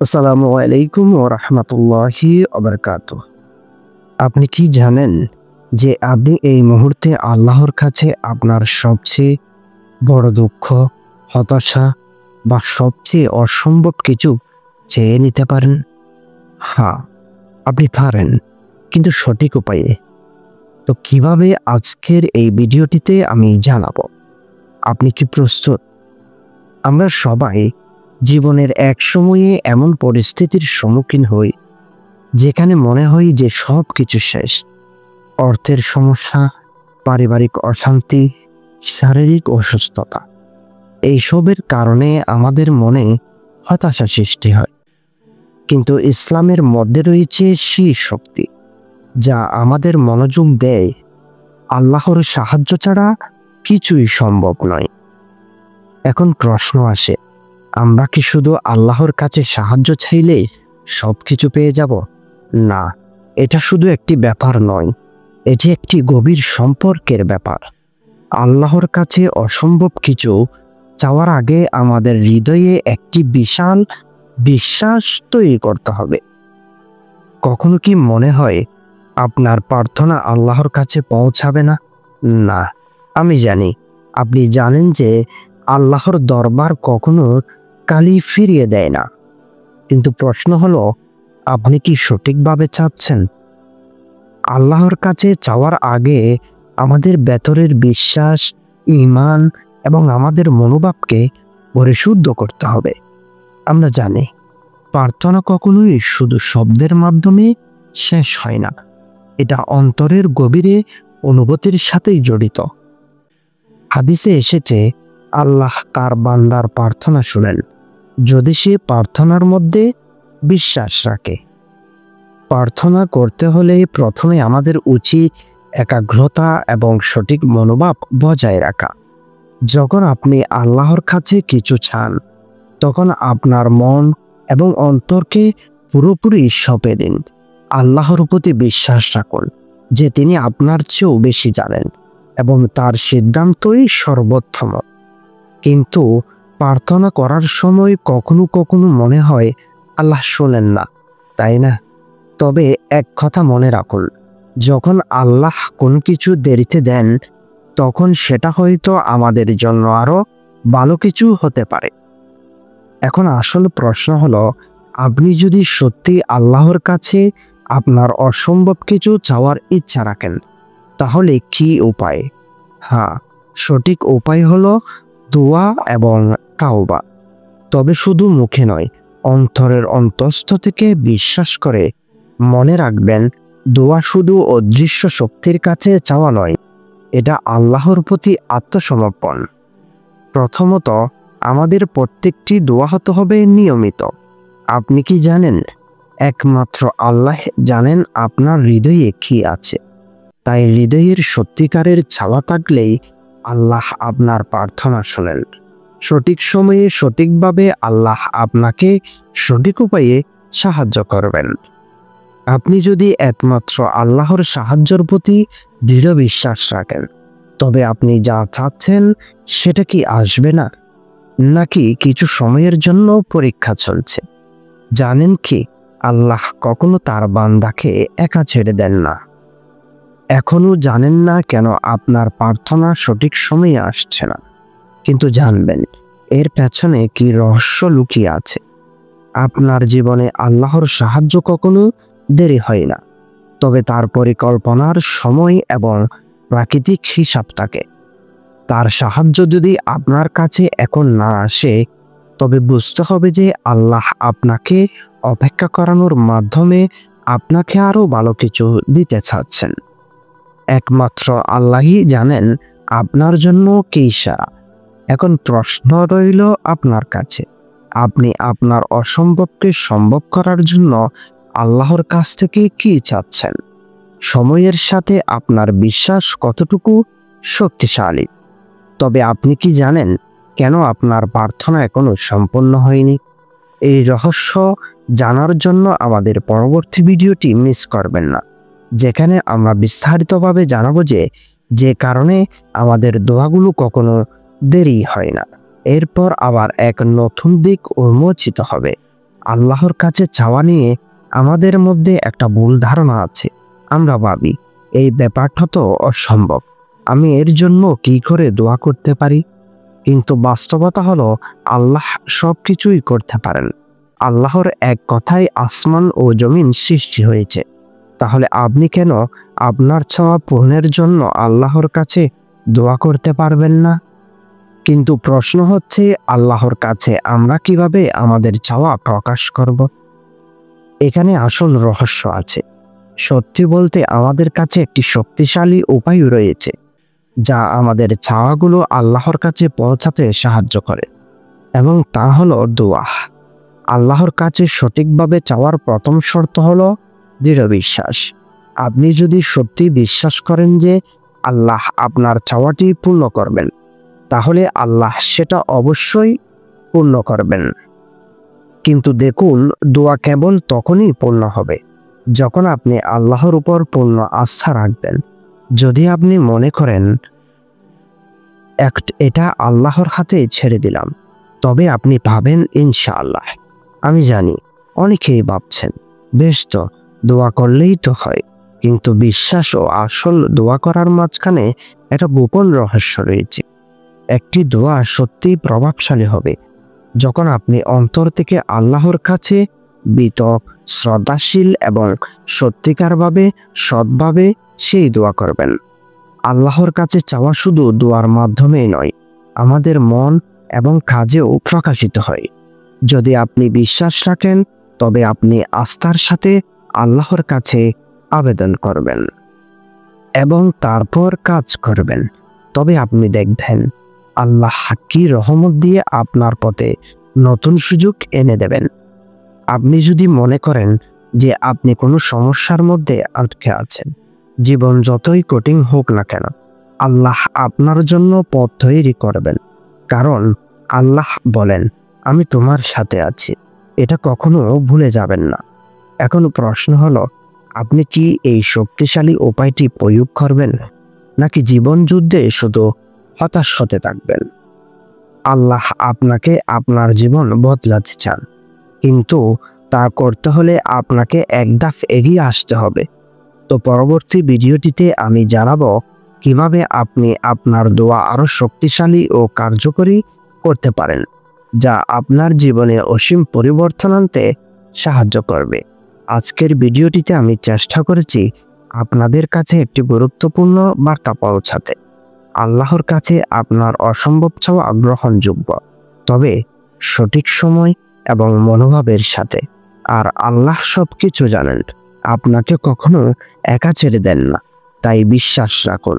আসসালামু আলাইকুম ওয়া রাহমাতুল্লাহি ওয়া বারাকাতুহু। আপনি কি জানেন যে আপনি এই মুহূর্তে আল্লাহর কাছে আপনার সবচেয়ে বড় দুঃখ, হতাশা বা সবচেয়ে অসম্ভব কিছু চেয়ে নিতে পারেন? হ্যাঁ, আপনি পারেন, কিন্তু সঠিক উপায়ে। তো কিভাবে আজকের এই ভিডিওটিতে আমি জানাবো। আপনি কি প্রস্তুত? আমরা সবাই জীবনের এক সময়ে এমন পরিস্থিতির সম্মুখীন হই যেখানে মনে হয় যে সব কিছু শেষ। অর্থের সমস্যা, পারিবারিক অশান্তি, শারীরিক অসুস্থতা, এইসবের কারণে আমাদের মনে হতাশা সৃষ্টি হয়। কিন্তু ইসলামের মধ্যে রয়েছে সেই শক্তি যা আমাদের মনোযোগ দেয় আল্লাহর সাহায্য ছাড়া কিছুই সম্ভব নয়। এখন প্রশ্ন আসে, আমরা কি শুধু আল্লাহর কাছে সাহায্য চাইলেই সব কিছু পেয়ে যাব? না, এটা শুধু একটি ব্যাপার নয়, এটি একটি গভীর সম্পর্কের ব্যাপার। আল্লাহর কাছে অসম্ভব কিছু চাওয়ার আগে আমাদের হৃদয়ে একটি বিশাল বিশ্বাস তৈরি করতে হবে। কখনো কি মনে হয় আপনার প্রার্থনা আল্লাহর কাছে পৌঁছাবে না? না, আমি জানি। আপনি জানেন যে আল্লাহর দরবার কখনো খালি ফিরিয়ে দেয় না। কিন্তু প্রশ্ন হলো, আপনি কি সঠিকভাবে চাচ্ছেন? আল্লাহর কাছে চাওয়ার আগে আমাদের ভেতরের বিশ্বাস, ঈমান এবং আমাদের মনোভাবকে পরিশুদ্ধ করতে হবে। আমরা জানি প্রার্থনা কখনোই শুধু শব্দের মাধ্যমে শেষ হয় না, এটা অন্তরের গভীরে অনুভূতির সাথেই জড়িত। হাদিসে এসেছে, আল্লাহ তার বান্দার প্রার্থনা শুনেন যদি সে প্রার্থনার মধ্যে বিশ্বাস রাখে। প্রার্থনা করতে হলে প্রথমে আমাদের উচিত একাগ্রতা এবং সঠিক মনোভাব বজায় রাখা। যখন আপনি আল্লাহর কাছে কিছু চান, তখন আপনার মন এবং অন্তরকে পুরোপুরি সঁপে দিন। আল্লাহর প্রতি বিশ্বাস রাখুন যে তিনি আপনার চেয়েও বেশি জানেন এবং তার সিদ্ধান্তই সর্বোত্তম। কিন্তু প্রার্থনা করার সময় কখনো কখনো মনে হয় আল্লাহ শোনেন না, তাই না? তবে এক কথা মনে রাখুন, যখন আল্লাহ কোনো কিছু দেরিতে দেন, তখন সেটা হয়তো আমাদের জন্য আরো ভালো কিছু হতে পারে। এখন আসল প্রশ্ন হলো, আপনি যদি সত্যি আল্লাহর কাছে আপনার অসম্ভব কিছু চাওয়ার ইচ্ছা রাখেন, তাহলে কি উপায়? হ্যাঁ, সঠিক উপায় হলো দোয়া এবং তাওবা। তবে শুধু মুখে নয়, অন্তরের অন্তঃস্থ থেকে বিশ্বাস করে। মনে রাখবেন, দোয়া শুধু অদৃশ্য শক্তির কাছে চাওয়া নয়, এটা আল্লাহর প্রতি আত্মসমর্পণ। প্রথমত, আমাদের প্রত্যেকটি দোয়া হতে হবে নিয়মিত। আপনি কি জানেন, একমাত্র আল্লাহ জানেন আপনার হৃদয়ে কি আছে। তাই হৃদয়ের সত্যিকারের চাওয়া থাকলেই আল্লাহ আপনার প্রার্থনা শোনেন। সঠিক সময়ে সঠিকভাবে আল্লাহ আপনাকে সঠিক উপায়ে সাহায্য করবেন। আপনি যদি একমাত্র আল্লাহর সাহায্যের প্রতি দৃঢ় বিশ্বাস রাখেন, তবে আপনি যা চাচ্ছেন সেটা কি আসবে না, নাকি কিছু সময়ের জন্য পরীক্ষা চলছে? জানেন কি, আল্লাহ কখনো তার বান্দাকে একা ছেড়ে দেন না। এখনো জানেন না কেন আপনার প্রার্থনা সঠিক সময়ে আসছে না, কিন্তু জানবেন এর পেছনে কি রহস্য লুকিয়ে আছে। আপনার জীবনে আল্লাহর সাহায্য কখনো দেরি হয় না, তবে তার পরিকল্পনার সময় এবং প্রাকৃতিক হিসাব থাকে। তার সাহায্য যদি আপনার কাছে এখন না আসে, তবে বুঝতে হবে যে আল্লাহ আপনাকে অপেক্ষা করানোর মাধ্যমে আপনাকে আরো ভালো কিছু দিতে চাচ্ছেন। একমাত্র আল্লাহই জানেন আপনার জন্য কি সেরা। এখন প্রশ্ন রইল আপনার কাছে, আপনি আপনার অসম্ভবকে সম্ভব করার জন্য আল্লাহর কাছ থেকে কি চাচ্ছেন? সময়ের সাথে আপনার বিশ্বাস কতটুকু শক্তিশালী? তবে আপনি কি জানেন কেন আপনার প্রার্থনা এখনো সম্পূর্ণ হয়নি? এই রহস্য জানার জন্য আমাদের পরবর্তী ভিডিওটি মিস করবেন না, যেখানে আমরা বিস্তারিতভাবে জানাবো যে কারণে আমাদের দোয়াগুলো কখনো দেরি হয় না। এরপর আবার এক নতুন দিক উন্মোচিত হবে। আল্লাহর কাছে চাওয়া নিয়ে আমাদের মধ্যে একটা ভুল ধারণা আছে। আমরা ভাবি এই ব্যাপারটা তো অসম্ভব, আমি এর জন্য কি করে দোয়া করতে পারি? কিন্তু বাস্তবতা হলো আল্লাহ সব কিছুই করতে পারেন। আল্লাহর এক কথায় আসমান ও জমিন সৃষ্টি হয়েছে। তাহলে আপনি কেন আপনার চাওয়া পূরণের জন্য আল্লাহর কাছে দোয়া করতে পারবেন না? কিন্তু প্রশ্ন হচ্ছে, আল্লাহর কাছে আমরা কিভাবে আমাদের চাওয়া প্রকাশ করব? এখানে আসল রহস্য আছে। সত্যি বলতে আমাদের কাছে একটি শক্তিশালী উপায় রয়েছে যা আমাদের চাওয়াগুলো আল্লাহর কাছে পৌঁছাতে সাহায্য করে, এবং তা হলো দোয়া। আল্লাহর কাছে সঠিকভাবে চাওয়ার প্রথম শর্ত হলো দৃঢ় বিশ্বাস। আপনি যদি সত্যি বিশ্বাস করেন যে আল্লাহ আপনার চাওয়াটি পূর্ণ করবেন, তাহলে আল্লাহ সেটা অবশ্যই পূর্ণ করবেন। কিন্তু দেখুন, দোয়া কেবল তখনই পূর্ণ হবে যখন আপনি আল্লাহর উপর পূর্ণ আস্থা রাখবেন। যদি আপনি মনে করেন এটা আল্লাহর হাতে ছেড়ে দিলাম, তবে আপনি ভাবেন ইনশাআল্লাহ। আমি জানি অনেকেই ভাবছেন, বেশ তো, দোয়া করলেই তো হয়। কিন্তু বিশ্বাস ও আসল দোয়া করার মাঝখানে একটা গোপন রহস্য রয়েছে। একটি দোয়া সত্যিই প্রভাবশালী হবে যখন আপনি অন্তর থেকে আল্লাহর কাছে বিত, শ্রদ্ধাশীল এবং সত্যিকারভাবে সৎভাবে সেই দোয়া করবেন। আল্লাহর কাছে চাওয়া শুধু দোয়ার মাধ্যমেই নয়, আমাদের মন এবং কাজেও প্রকাশিত হয়। যদি আপনি বিশ্বাস রাখেন, তবে আপনি আস্থার সাথে আল্লাহর কাছে আবেদন করবেন এবং তারপর কাজ করবেন, তবে আপনি দেখবেন আল্লাহ কি রহমত দিয়ে আপনার পথে নতুন সুযোগ এনে দেবেন। আপনি যদি মনে করেন যে আপনি কোনো সমস্যার মধ্যে আটকে আছেন, জীবন যতই কঠিন হোক না কেন, আল্লাহ আপনার জন্য পথ তৈরি করবেন। কারণ আল্লাহ বলেন, আমি তোমার সাথে আছি। এটা কখনো ভুলে যাবেন না। এখন প্রশ্ন হলো, আপনি কি এই শক্তিশালী উপায়টি প্রয়োগ করবেন, নাকি জীবন যুদ্ধে শুধু হতাশ হতে থাকবেন? আল্লাহ আপনাকে আপনার জীবন বদলাতে চান, কিন্তু তা করতে হলে আপনাকে এক ধাপ এগিয়ে আসতে হবে। তো পরবর্তী ভিডিওটিতে আমি জানাবো কিভাবে আপনি আপনার দোয়া আরো শক্তিশালী ও কার্যকরী করতে পারেন, যা আপনার জীবনে অসীম পরিবর্তন আনতে সাহায্য করবে। আজকের ভিডিওটিতে আমি চেষ্টা করেছি আপনাদের কাছে একটি গুরুত্বপূর্ণ বার্তা পৌঁছাতে। আল্লাহর কাছে আপনার অসম্ভব চাওয়া গ্রহণযোগ্য, তবে সঠিক সময় এবং মনোভাবের সাথে। আর আল্লাহ সবকিছু জানেন, আপনাকে কখনো একা ছেড়ে দেন না। তাই বিশ্বাস রাখুন।